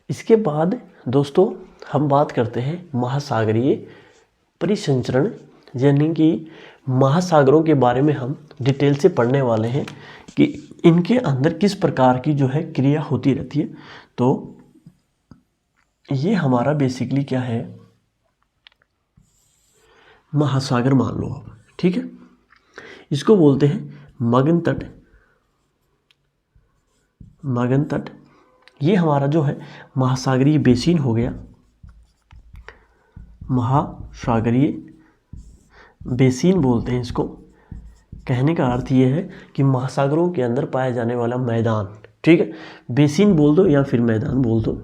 इसके बाद दोस्तों हम बात करते हैं महासागरीय परिसंचरण, यानी कि महासागरों के बारे में हम डिटेल से पढ़ने वाले हैं कि इनके अंदर किस प्रकार की जो है क्रिया होती रहती है। तो ये हमारा बेसिकली क्या है, महासागर मान लो आप, ठीक है। इसको बोलते हैं मगन तट। मगन तट ये हमारा जो है महासागरीय बेसिन हो गया। महासागरीय बेसिन बोलते हैं इसको। कहने का अर्थ ये है कि महासागरों के अंदर पाया जाने वाला मैदान, ठीक है। बेसिन बोल दो या फिर मैदान बोल दो।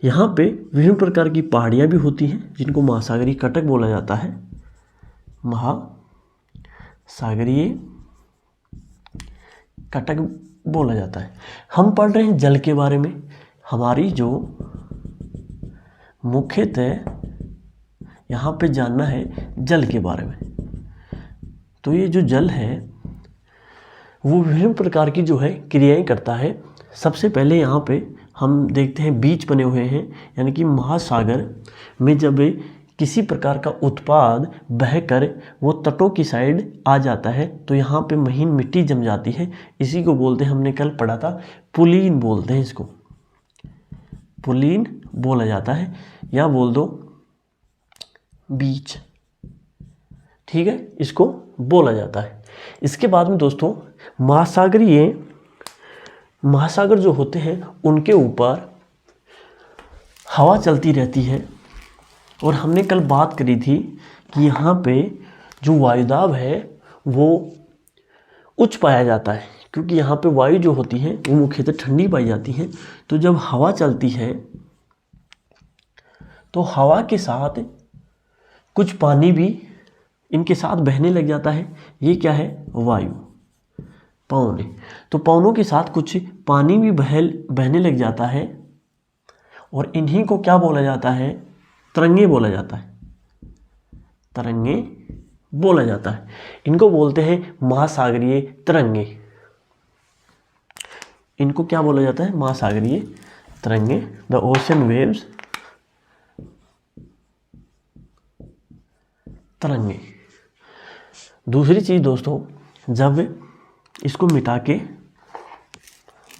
यहाँ पे विभिन्न प्रकार की पहाड़ियाँ भी होती हैं जिनको महासागरीय कटक बोला जाता है। महासागरीय कटक बोला जाता है। हम पढ़ रहे हैं जल के बारे में। हमारी जो मुख्यतः यहाँ पे जानना है जल के बारे में। तो ये जो जल है वो विभिन्न प्रकार की जो है क्रियाएं करता है। सबसे पहले यहाँ पे हम देखते हैं बीच बने हुए हैं, यानी कि महासागर में जब किसी प्रकार का उत्पाद बहकर वो तटों की साइड आ जाता है तो यहाँ पे महीन मिट्टी जम जाती है। इसी को बोलते हैं, हमने कल पढ़ा था, पुलीन बोलते हैं इसको। पुलीन बोला जाता है या बोल दो बीच, ठीक है, इसको बोला जाता है। इसके बाद में दोस्तों महासागर जो होते हैं उनके ऊपर हवा चलती रहती है। और हमने कल बात करी थी कि यहाँ पे जो वायुदाब है वो उच्च पाया जाता है, क्योंकि यहाँ पे वायु जो होती है वो मुख्यतः ठंडी पाई जाती है। तो जब हवा चलती है तो हवा के साथ कुछ पानी भी इनके साथ बहने लग जाता है। ये क्या है, वायु, पवने। तो पवनों के साथ कुछ पानी भी बहने लग जाता है और इन्हीं को क्या बोला जाता है, तरंगे बोला जाता है। तरंगे बोला जाता है। इनको बोलते हैं महासागरीय तरंगे। इनको क्या बोला जाता है, महासागरीय तरंगे, द ओशन वेव्स, तरंगे। दूसरी चीज़ दोस्तों, जब इसको मिटा के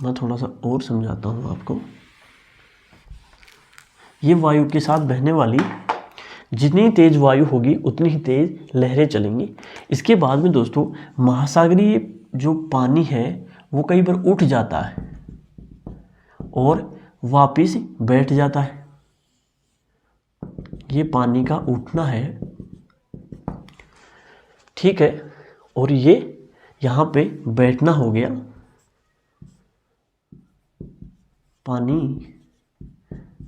मैं थोड़ा सा और समझाता हूँ आपको। ये वायु के साथ बहने वाली जितनी तेज वायु होगी उतनी ही तेज लहरें चलेंगी। इसके बाद में दोस्तों महासागरीय जो पानी है वो कई बार उठ जाता है और वापिस बैठ जाता है। ये पानी का उठना है, ठीक है, और ये यहाँ पे बैठना हो गया। पानी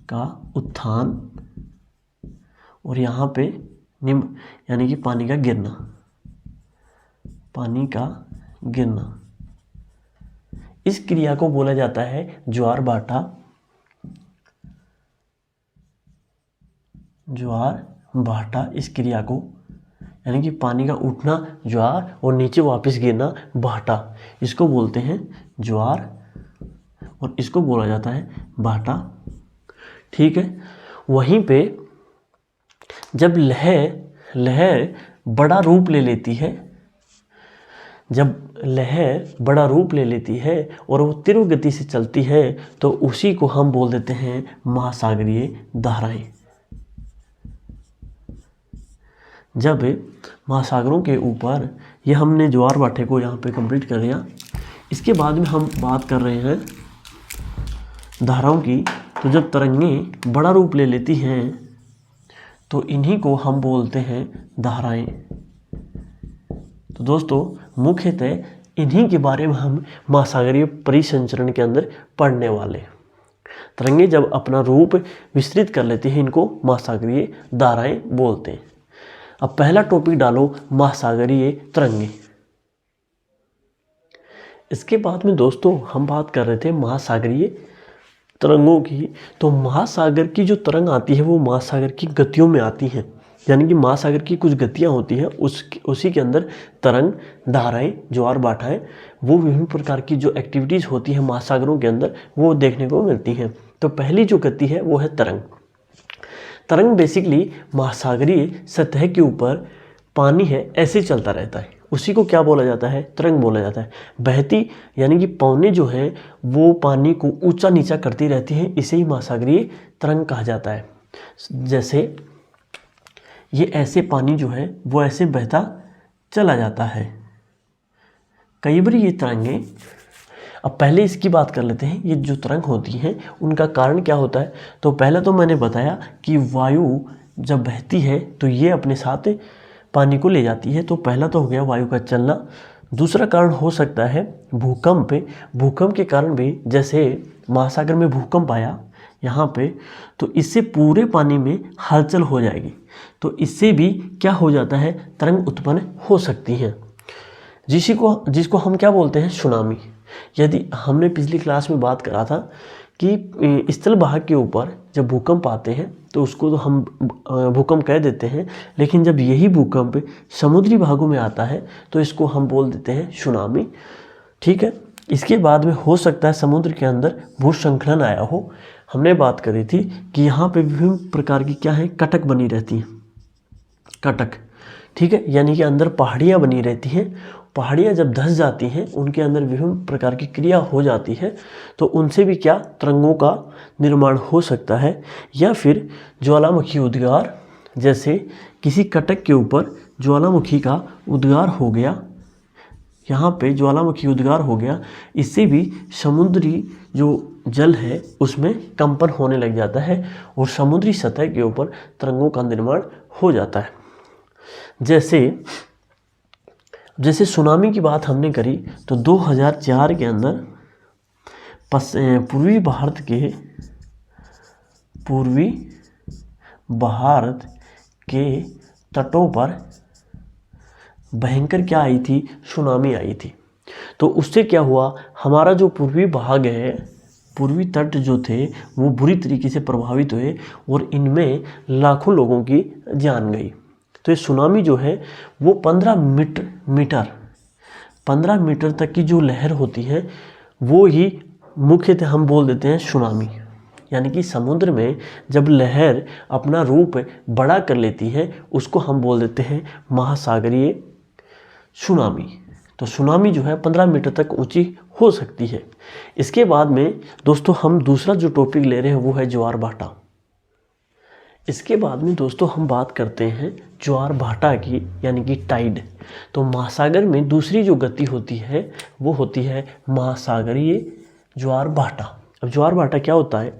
का उत्थान और यहाँ पे निम्न, यानी कि पानी का गिरना। पानी का गिरना, इस क्रिया को बोला जाता है ज्वार भाटा। ज्वार भाटा, इस क्रिया को, यानी कि पानी का उठना ज्वार और नीचे वापस गिरना भाटा, इसको बोलते हैं ज्वार और इसको बोला जाता है भाटा, ठीक है। वहीं पे जब लहर बड़ा रूप ले लेती है, जब लहर बड़ा रूप ले लेती है और वो तीव्र गति से चलती है तो उसी को हम बोल देते हैं महासागरीय धाराएं। जब महासागरों के ऊपर, ये हमने ज्वार भाटे को यहाँ पे कंप्लीट कर लिया। इसके बाद में हम बात कर रहे हैं धाराओं की। तो जब तरंगें बड़ा रूप ले लेती हैं तो इन्हीं को हम बोलते हैं धाराएं। तो दोस्तों मुख्यतः इन्हीं के बारे में हम महासागरीय परिसंचरण के अंदर पढ़ने वाले। तरंगें जब अपना रूप विस्तृत कर लेती हैं इनको महासागरीय धाराएं बोलते हैं। अब पहला टॉपिक डालो, महासागरीय तरंगे। इसके बाद में दोस्तों हम बात कर रहे थे महासागरीय तरंगों की। तो महासागर की जो तरंग आती है वो महासागर की गतियों में आती हैं, यानी कि महासागर की कुछ गतियाँ होती हैं, उसी के अंदर तरंग, धाराएं, ज्वार भाटाएं, वो विभिन्न प्रकार की जो एक्टिविटीज़ होती हैं महासागरों के अंदर वो देखने को मिलती हैं। तो पहली जो गति है वो है तरंग। तरंग बेसिकली महासागरीय सतह के ऊपर पानी है ऐसे चलता रहता है, उसी को क्या बोला जाता है, तरंग बोला जाता है। बहती यानी कि पौने जो है वो पानी को ऊंचा नीचा करती रहती हैं, इसे ही महासागरीय तरंग कहा जाता है। जैसे ये ऐसे पानी जो है वो ऐसे बहता चला जाता है। कई बार ये तरंगें, अब पहले इसकी बात कर लेते हैं, ये जो तरंग होती हैं उनका कारण क्या होता है। तो पहले तो मैंने बताया कि वायु जब बहती है तो ये अपने साथ पानी को ले जाती है, तो पहला तो हो गया वायु का चलना। दूसरा कारण हो सकता है भूकंप। भूकंप के कारण भी, जैसे महासागर में भूकंप आया यहाँ पे, तो इससे पूरे पानी में हलचल हो जाएगी, तो इससे भी क्या हो जाता है, तरंग उत्पन्न हो सकती हैं, जिसको हम क्या बोलते हैं, सुनामी। यदि हमने पिछली क्लास में बात करा था कि स्थल भाग के ऊपर जब भूकंप आते हैं तो उसको तो हम भूकंप कह देते हैं, लेकिन जब यही भूकंप समुद्री भागों में आता है तो इसको हम बोल देते हैं सुनामी। ठीक है, इसके बाद में हो सकता है समुद्र के अंदर भूस्खलन आया हो। हमने बात करी थी कि यहाँ पे विभिन्न प्रकार की क्या है, कटक बनी रहती हैं, कटक। ठीक है, यानी कि अंदर पहाड़ियाँ बनी रहती हैं। पहाड़ियाँ जब धंस जाती हैं, उनके अंदर विभिन्न प्रकार की क्रिया हो जाती है, तो उनसे भी क्या, तरंगों का निर्माण हो सकता है। या फिर ज्वालामुखी उद्गार, जैसे किसी कटक के ऊपर ज्वालामुखी का उद्गार हो गया, यहाँ पे ज्वालामुखी उद्गार हो गया, इससे भी समुद्री जो जल है उसमें कंपन होने लग जाता है और समुद्री सतह के ऊपर तरंगों का निर्माण हो जाता है। जैसे सुनामी की बात हमने करी, तो 2004 के अंदर पूर्वी भारत के तटों पर भयंकर क्या आई थी, सुनामी आई थी। तो उससे क्या हुआ, हमारा जो पूर्वी भाग है, पूर्वी तट जो थे वो बुरी तरीके से प्रभावित हुए और इनमें लाखों लोगों की जान गई। तो ये सुनामी जो है वो 15 मीटर तक की जो लहर होती है वो ही मुख्यतः हम बोल देते हैं सुनामी। यानी कि समुद्र में जब लहर अपना रूप बड़ा कर लेती है उसको हम बोल देते हैं महासागरीय सुनामी। तो सुनामी जो है 15 मीटर तक ऊंची हो सकती है। इसके बाद में दोस्तों हम दूसरा जो टॉपिक ले रहे हैं वो है ज्वार भाटा। इसके बाद में दोस्तों हम बात करते हैं ज्वार भाटा की, यानी कि टाइड। तो महासागर में दूसरी जो गति होती है वो होती है महासागरीय ज्वार भाटा। अब ज्वार भाटा क्या होता है,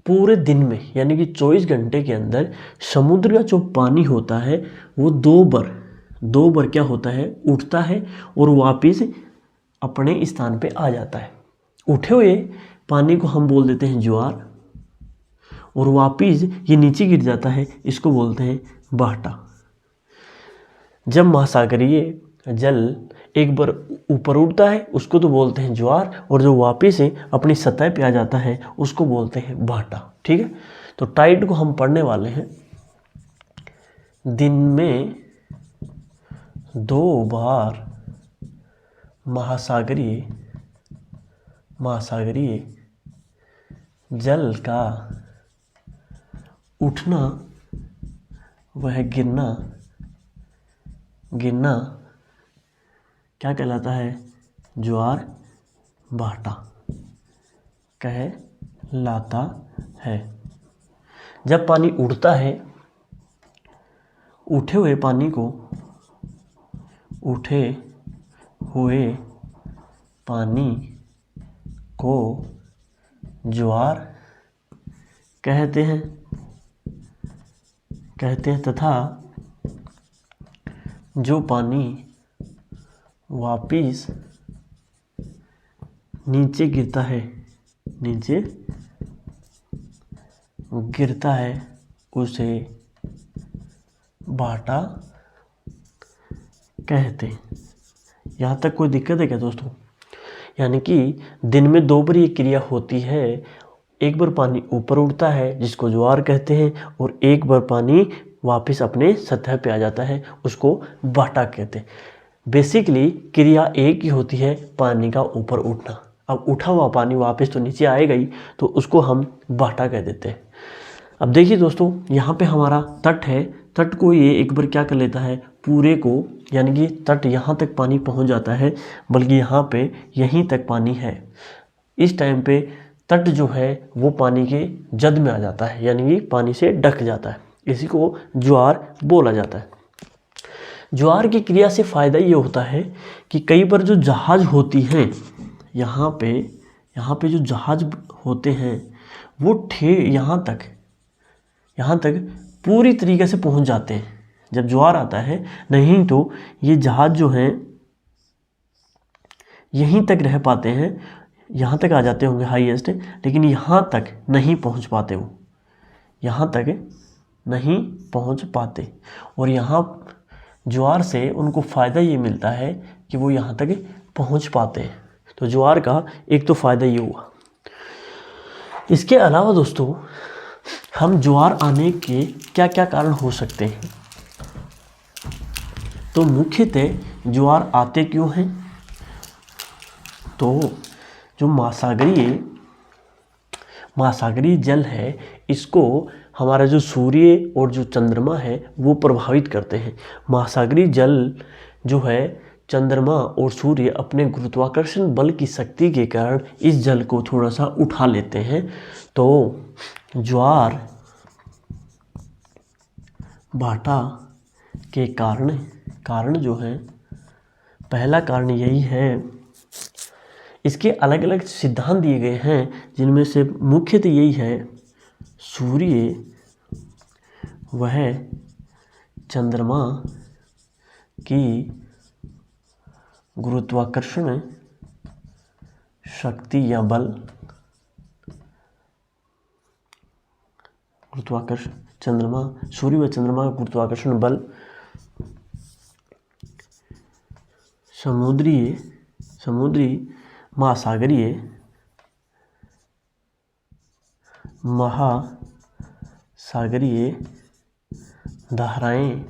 पूरे दिन में यानी कि 24 घंटे के अंदर समुद्र का जो पानी होता है वो दो बार क्या होता है, उठता है और वापस अपने स्थान पे आ जाता है। उठे हुए पानी को हम बोल देते हैं ज्वार, और वापिस ये नीचे गिर जाता है, इसको बोलते हैं भाटा। जब महासागरीय जल एक बार ऊपर उठता है उसको तो बोलते हैं ज्वार, और जो वापिस अपनी सतह पे आ जाता है उसको बोलते हैं भाटा। ठीक है, तो टाइड को हम पढ़ने वाले हैं। दिन में 2 बार महासागरीय जल का उठना वह गिरना क्या कहलाता है, ज्वार भाटा कहलाता है। जब पानी उड़ता है, उठे हुए पानी को ज्वार कहते हैं तथा जो पानी वापिस नीचे गिरता है उसे भाटा कहते हैं। यहाँ तक कोई दिक्कत है क्या दोस्तों? यानी कि दिन में 2 बार ये क्रिया होती है। एक बार पानी ऊपर उठता है जिसको ज्वार कहते हैं, और एक बार पानी वापस अपने सतह पे आ जाता है उसको भाटा कहते हैं। बेसिकली क्रिया एक ही होती है, पानी का ऊपर उठना। अब उठा हुआ पानी वापस तो नीचे आएगा ही, तो उसको हम भाटा कह देते हैं। अब देखिए दोस्तों, यहाँ पे हमारा तट है, तट को ये एक बार क्या कर लेता है, पूरे को, यानी कि तट यहाँ तक पानी पहुँच जाता है, बल्कि यहाँ पे यहीं तक पानी है। इस टाइम पे तट जो है वो पानी के जद में आ जाता है, यानी कि पानी से ढक जाता है। इसी को ज्वार बोला जाता है। ज्वार की क्रिया से फ़ायदा ये होता है कि कई बार जो जहाज़ होती हैं, यहाँ पे जो जहाज़ होते हैं वो यहाँ तक पूरी तरीके से पहुँच जाते हैं जब ज्वार आता है। नहीं तो ये जहाज़ जो हैं यहीं तक रह पाते हैं, यहाँ तक आ जाते होंगे हाईएस्ट, लेकिन यहाँ तक नहीं पहुँच पाते, वो यहाँ तक नहीं पहुँच पाते। और यहाँ ज्वार से उनको फ़ायदा ये मिलता है कि वो यहाँ तक पहुँच पाते हैं। तो ज्वार का एक तो फ़ायदा ये हुआ। इसके अलावा दोस्तों, हम ज्वार आने के क्या क्या कारण हो सकते हैं। तो मुख्यतः ज्वार आते क्यों हैं, तो जो महासागरीय जल है, इसको हमारा जो सूर्य और जो चंद्रमा है वो प्रभावित करते हैं। महासागरीय जल जो है, चंद्रमा और सूर्य अपने गुरुत्वाकर्षण बल की शक्ति के कारण इस जल को थोड़ा सा उठा लेते हैं। तो ज्वार भाटा के कारण जो है, पहला कारण यही है। इसके अलग अलग सिद्धांत दिए गए हैं, जिनमें से मुख्यतः यही है, सूर्य वह चंद्रमा की गुरुत्वाकर्षण शक्ति या बल, सूर्य व चंद्रमा का गुरुत्वाकर्षण बल समुद्री महासागरीय धाराएं,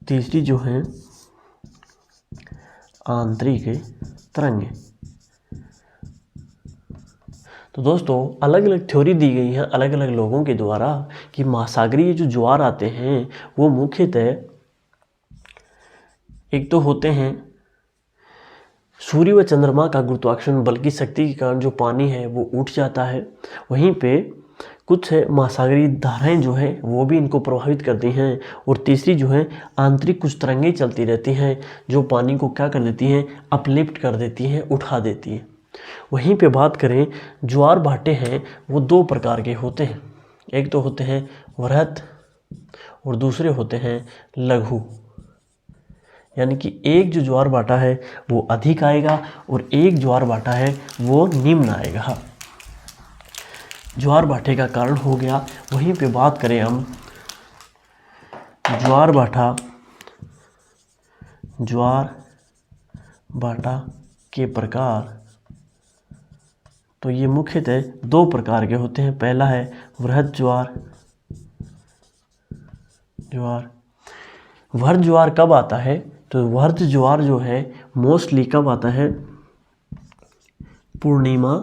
तीसरी जो है आंतरिक तरंगें। तो दोस्तों, अलग अलग थ्योरी दी गई है अलग अलग लोगों के द्वारा कि महासागरीय जो ज्वार आते हैं वो मुख्यतः एक तो होते हैं सूर्य व चंद्रमा का गुरुत्वाकर्षण बल की शक्ति के कारण जो पानी है वो उठ जाता है। वहीं पे कुछ महासागरीय धाराएं जो है वो भी इनको प्रभावित करती हैं। और तीसरी जो है आंतरिक कुछ तरंगें चलती रहती हैं जो पानी को क्या कर देती हैं, अपलिफ्ट कर देती हैं, उठा देती हैं। वहीं पे बात करें, ज्वार भाटे हैं वो दो प्रकार के होते हैं। एक तो होते हैं वृहत और दूसरे होते हैं लघु। यानी कि एक जो ज्वार भाटा है वो अधिक आएगा और एक ज्वार भाटा है वो निम्न आएगा। ज्वार भाटे का कारण हो गया। वहीं पे बात करें हम ज्वार भाटा के प्रकार, तो ये मुख्यतः दो प्रकार के होते हैं। पहला है वृहत ज्वार। वृहत ज्वार कब आता है, तो वृहत ज्वार जो है मोस्टली कब आता है, पूर्णिमा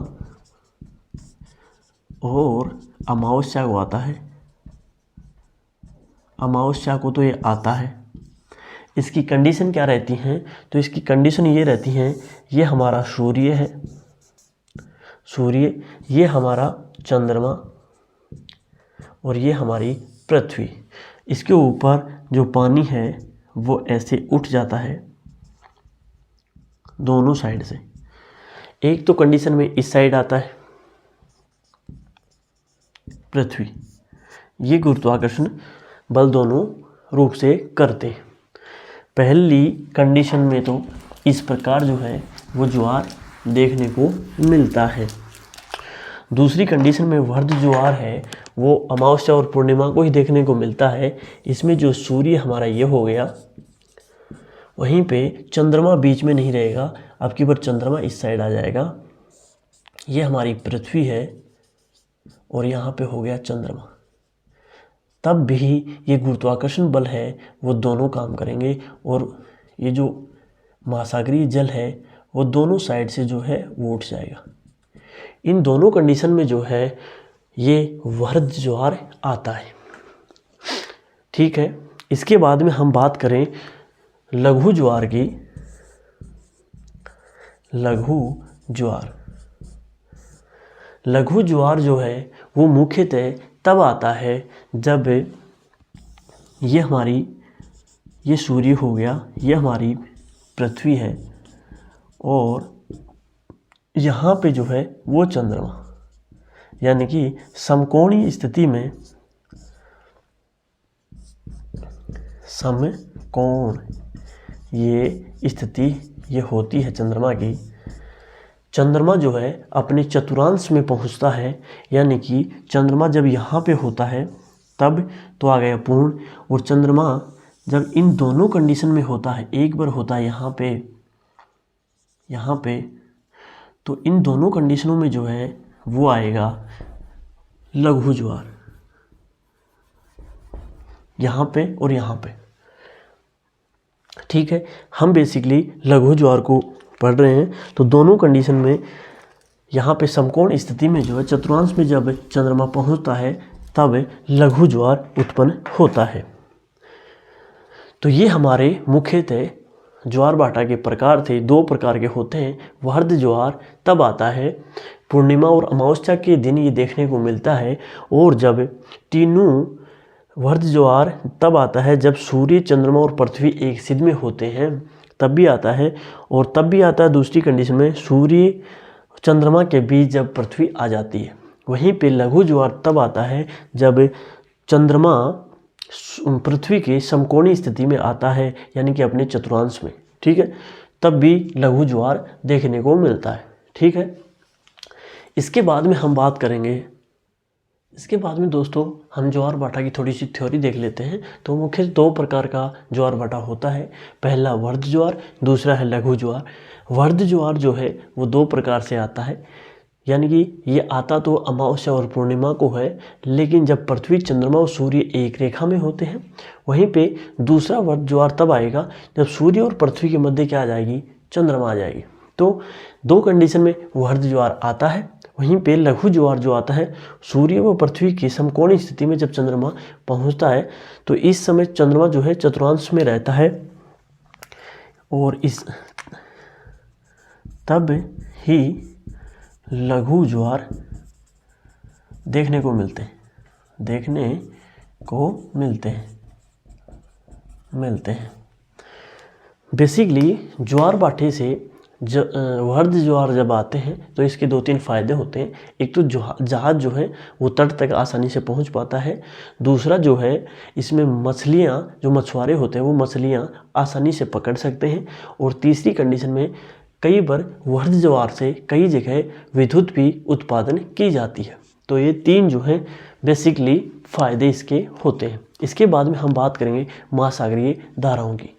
और अमावस्या को आता है। अमावस्या को तो ये आता है। इसकी कंडीशन क्या रहती हैं, तो इसकी कंडीशन ये रहती हैं, ये हमारा सूर्य है, ये हमारा चंद्रमा और ये हमारी पृथ्वी। इसके ऊपर जो पानी है वो ऐसे उठ जाता है दोनों साइड से। एक तो कंडीशन में इस साइड आता है पृथ्वी, ये गुरुत्वाकर्षण बल दोनों रूप से करते हैं। पहली कंडीशन में तो इस प्रकार जो है वो ज्वार देखने को मिलता है। दूसरी कंडीशन में वृहत ज्वार है वो अमावस्या और पूर्णिमा को ही देखने को मिलता है। इसमें जो सूर्य हमारा ये हो गया, वहीं पे चंद्रमा बीच में नहीं रहेगा, अब की बार चंद्रमा इस साइड आ जाएगा। ये हमारी पृथ्वी है और यहाँ पे हो गया चंद्रमा। तब भी ये गुरुत्वाकर्षण बल है वो दोनों काम करेंगे और ये जो महासागरीय जल है वो दोनों साइड से जो है वो उठ जाएगा। इन दोनों कंडीशन में जो है ये वृहद ज्वार आता है। ठीक है, इसके बाद में हम बात करें लघु ज्वार की। लघु ज्वार, लघु ज्वार जो है वो मुख्यतः तब आता है जब ये सूर्य हो गया, ये हमारी पृथ्वी है, और यहाँ पे जो है वो चंद्रमा, यानी कि समकोणीय स्थिति में, समकोण ये स्थिति ये होती है चंद्रमा की। चंद्रमा जो है अपने चतुर्थांश में पहुंचता है, यानी कि चंद्रमा जब यहाँ पे होता है तब तो आ गया पूर्ण, और चंद्रमा जब इन दोनों कंडीशन में होता है, एक बार होता है यहाँ पे, तो इन दोनों कंडीशनों में जो है वो आएगा लघु ज्वार, यहाँ पे और यहाँ पे। ठीक है, हम बेसिकली लघु ज्वार को पढ़ रहे हैं। तो दोनों कंडीशन में यहाँ पे समकोण स्थिति में जो है चतुर्थांश में जब चंद्रमा पहुँचता है तब लघु ज्वार उत्पन्न होता है। तो ये हमारे मुख्यतः ज्वार भाटा के प्रकार थे, दो प्रकार के होते हैं। वृहद ज्वार तब आता है पूर्णिमा और अमावस्या के दिन ये देखने को मिलता है, और जब तीनों वृहद ज्वार तब आता है जब सूर्य, चंद्रमा और पृथ्वी एक सिद्ध में होते हैं, तब भी आता है। और तब भी आता है दूसरी कंडीशन में सूर्य चंद्रमा के बीच जब पृथ्वी आ जाती है। वहीं पे लघु ज्वार तब आता है जब चंद्रमा पृथ्वी के समकोणीय स्थिति में आता है, यानी कि अपने चतुर्थांश में। ठीक है, तब भी लघु ज्वार देखने को मिलता है। ठीक है, इसके बाद में हम बात करेंगे, इसके बाद में दोस्तों हम ज्वार भाटा की थोड़ी सी थ्योरी देख लेते हैं। तो मुख्य दो प्रकार का ज्वार भाटा होता है, पहला वृहद ज्वार, दूसरा है लघु ज्वार। वृहद ज्वार जो है वो दो प्रकार से आता है, यानी कि ये आता तो अमावस्या और पूर्णिमा को है, लेकिन जब पृथ्वी, चंद्रमा और सूर्य एक रेखा में होते हैं। वहीं पे दूसरा वृहद ज्वार तब आएगा जब सूर्य और पृथ्वी के मध्य क्या आ जाएगी, चंद्रमा आ जाएगी। तो दो कंडीशन में वृहद ज्वार आता है। वहीं पे लघु ज्वार जो आता है सूर्य व पृथ्वी की समकोणीय स्थिति में जब चंद्रमा पहुंचता है, तो इस समय चंद्रमा जो है चतुर्थांश में रहता है, और इस तब ही लघु ज्वार देखने को मिलते हैं। बेसिकली ज्वार भाटे से वृहद ज्वार जब आते हैं तो इसके दो तीन फायदे होते हैं। एक तो जहाज जो है वो तट तक आसानी से पहुंच पाता है। दूसरा जो है इसमें मछलियां, जो मछुआरे होते हैं वो मछलियां आसानी से पकड़ सकते हैं। और तीसरी कंडीशन में कई बार वृहद ज्वार से कई जगह विद्युत भी उत्पादन की जाती है। तो ये तीन जो है बेसिकली फ़ायदे इसके होते हैं। इसके बाद में हम बात करेंगे महासागरीय धाराओं की।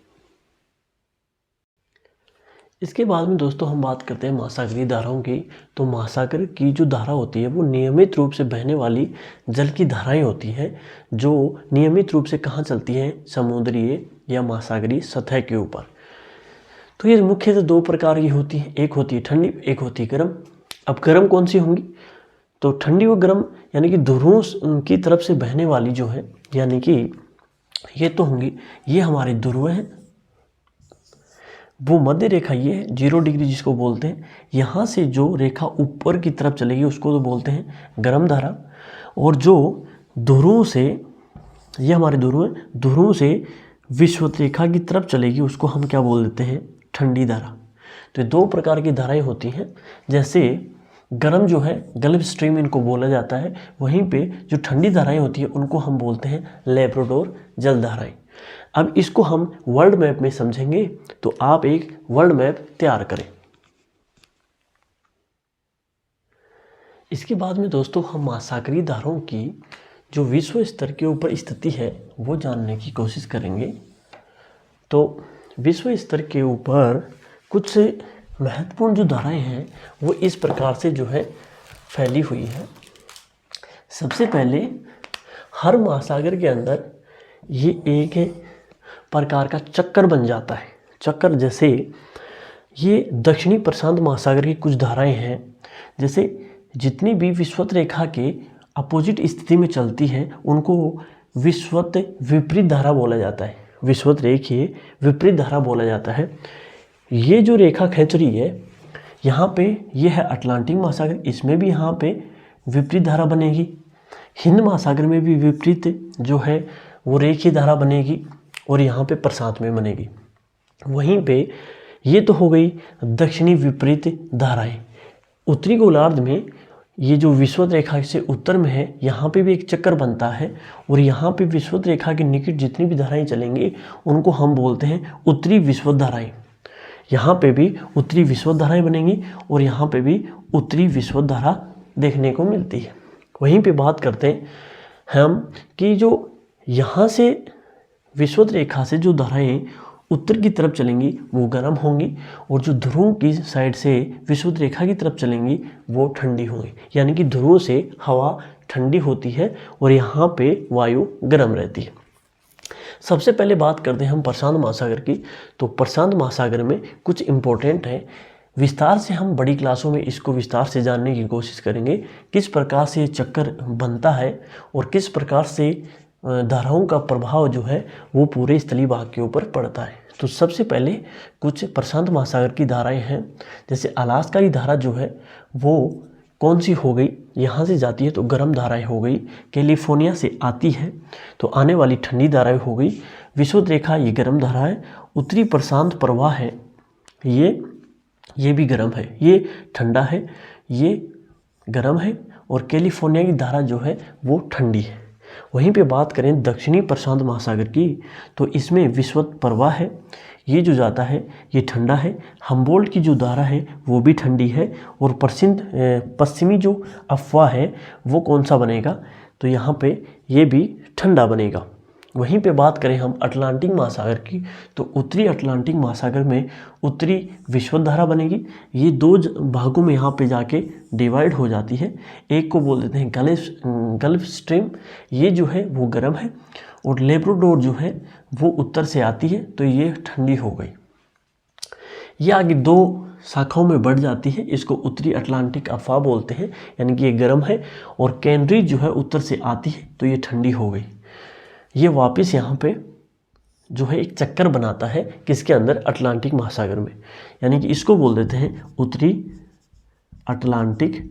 इसके बाद में दोस्तों हम बात करते हैं महासागरीय धाराओं की। तो महासागर की जो धारा होती है वो नियमित रूप से बहने वाली जल की धाराएं होती हैं, जो नियमित रूप से कहाँ चलती हैं, समुद्रीय या महासागरीय सतह के ऊपर। तो ये मुख्यतः दो प्रकार की होती हैं, एक होती है ठंडी, एक होती है गर्म। अब गर्म कौन सी होंगी, तो ठंडी व गर्म यानी कि ध्रुवों की तरफ से बहने वाली जो है, यानी कि ये तो होंगी, ये हमारे ध्रुव हैं। वो मध्य रेखा ये है 0 डिग्री जिसको बोलते हैं, यहाँ से जो रेखा ऊपर की तरफ चलेगी उसको तो बोलते हैं गर्म धारा। और जो ध्रुवों से, ये हमारे ध्रुव हैं, ध्रुवों से विषुवत रेखा की तरफ चलेगी उसको हम क्या बोल देते हैं, ठंडी धारा। तो ये दो प्रकार की धाराएं होती हैं। जैसे गर्म जो है गल्फ स्ट्रीम इनको बोला जाता है, वहीं पे जो ठंडी धाराएं होती हैं उनको हम बोलते हैं लैब्राडोर जल धाराएं। अब इसको हम वर्ल्ड मैप में समझेंगे, तो आप एक वर्ल्ड मैप तैयार करें। इसके बाद में दोस्तों हम महासागरीय धाराओं की जो विश्व स्तर के ऊपर स्थिति है वो जानने की कोशिश करेंगे। तो विश्व स्तर के ऊपर कुछ महत्वपूर्ण जो धाराएं हैं वो इस प्रकार से जो है फैली हुई है। सबसे पहले हर महासागर के अंदर ये एक प्रकार का चक्कर बन जाता है। चक्कर जैसे ये दक्षिणी प्रशांत महासागर की कुछ धाराएं हैं। जैसे जितनी भी विषुवत रेखा के अपोजिट स्थिति में चलती है उनको विषुवत विपरीत धारा बोला जाता है। विषुवत रेखीय विपरीत धारा बोला जाता है। ये जो रेखा खींच रही है यहाँ पे, ये है अटलांटिक महासागर, इसमें भी यहाँ पे विपरीत धारा बनेगी। हिंद महासागर में भी विपरीत जो है वो रेखीय धारा बनेगी और यहाँ पे प्रशांत में बनेगी। वहीं पे ये तो हो गई दक्षिणी विपरीत धाराएं। उत्तरी गोलार्ध में ये जो विषुवत रेखा से उत्तर में है यहाँ पे भी एक चक्कर बनता है और यहाँ पे विषुवत रेखा के निकट जितनी भी धाराएं चलेंगी उनको हम बोलते हैं उत्तरी विषुवत धाराएं। यहाँ पे भी उत्तरी विषुवत धाराएं बनेंगी और यहाँ पे भी उत्तरी विषुवत धारा देखने को मिलती है। वहीं पे बात करते हैं हम कि जो यहाँ से विषुवत रेखा से जो धाराएं उत्तर की तरफ चलेंगी वो गर्म होंगी और जो ध्रुव की साइड से विषुवत रेखा की तरफ चलेंगी वो ठंडी होंगी। यानी कि ध्रुव से हवा ठंडी होती है और यहाँ पे वायु गर्म रहती है। सबसे पहले बात करते हैं हम प्रशांत महासागर की। तो प्रशांत महासागर में कुछ इम्पोर्टेंट है, विस्तार से हम बड़ी क्लासों में इसको विस्तार से जानने की कोशिश करेंगे, किस प्रकार से चक्कर बनता है और किस प्रकार से धाराओं का प्रभाव जो है वो पूरे स्थलीय भाग के ऊपर पड़ता है। तो सबसे पहले कुछ प्रशांत महासागर की धाराएं हैं। जैसे अलास्का की धारा जो है वो कौन सी हो गई, यहाँ से जाती है तो गर्म धाराएं हो गई। कैलिफोर्निया से आती है तो आने वाली ठंडी धाराएं हो गई। विषुवत रेखा ये गर्म धारा है। उत्तरी प्रशांत प्रवाह है ये भी गर्म है, ये ठंडा है, ये गर्म है और कैलिफोर्निया की धारा जो है वो ठंडी है। वहीं पे बात करें दक्षिणी प्रशांत महासागर की तो इसमें विषुवत प्रवाह है, ये जो जाता है ये ठंडा है। हम्बोल्ट की जो धारा है वो भी ठंडी है और पश्चिमी जो अफवाह है वो कौन सा बनेगा, तो यहाँ पे ये भी ठंडा बनेगा। वहीं पे बात करें हम अटलांटिक महासागर की तो उत्तरी अटलांटिक महासागर में उत्तरी विषुवत धारा बनेगी। ये दो भागों में यहाँ पे जाके डिवाइड हो जाती है। एक को बोल देते हैं गल्फ स्ट्रीम, ये जो है वो गर्म है और लेब्राडोर जो है वो उत्तर से आती है तो ये ठंडी हो गई। ये आगे दो शाखाओं में बढ़ जाती है, इसको उत्तरी अटलांटिक अफवाह बोलते हैं, यानी कि ये गर्म है। और कैनरी जो है उत्तर से आती है तो ये ठंडी हो गई। ये वापस यहाँ पे जो है एक चक्कर बनाता है किसके अंदर, अटलांटिक महासागर में, यानी कि इसको बोल देते हैं उत्तरी अटलांटिक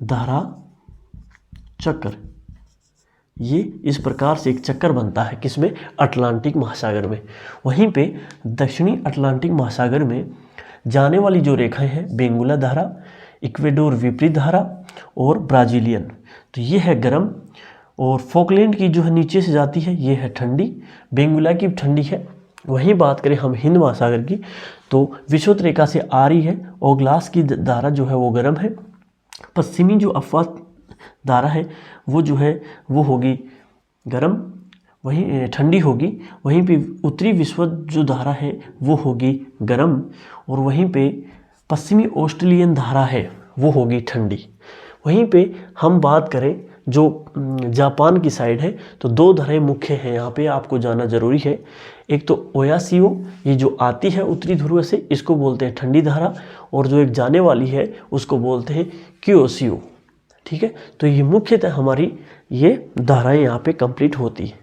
धारा चक्कर। ये इस प्रकार से एक चक्कर बनता है किसमें, अटलांटिक महासागर में। वहीं पे दक्षिणी अटलांटिक महासागर में जाने वाली जो रेखाएं हैं बेंगुला धारा, इक्वेडोर विपरीत धारा और ब्राजीलियन, तो ये है गर्म। और फॉकलैंड की जो है नीचे से जाती है ये है ठंडी, बेंगुला की ठंडी है। वहीं बात करें हम हिंद महासागर की तो विषुवत रेखा से आ रही है और ग्लास की धारा जो है वो गर्म है। पश्चिमी जो अफवाह धारा है वो जो है वो होगी गर्म, वहीं ठंडी होगी। वहीं पे उत्तरी विषुवत जो धारा है वो होगी गर्म और वहीं पे पश्चिमी ऑस्ट्रेलियन धारा है वो होगी ठंडी। वहीं पे हम बात करें जो जापान की साइड है तो दो धाराएं मुख्य हैं, यहाँ पे आपको जाना जरूरी है। एक तो ओयासियो, ये जो आती है उत्तरी ध्रुव से, इसको बोलते हैं ठंडी धारा, और जो एक जाने वाली है उसको बोलते हैं क्योसियो। ठीक है, तो ये मुख्यतः हमारी ये धाराएं यहाँ पे कंप्लीट होती है।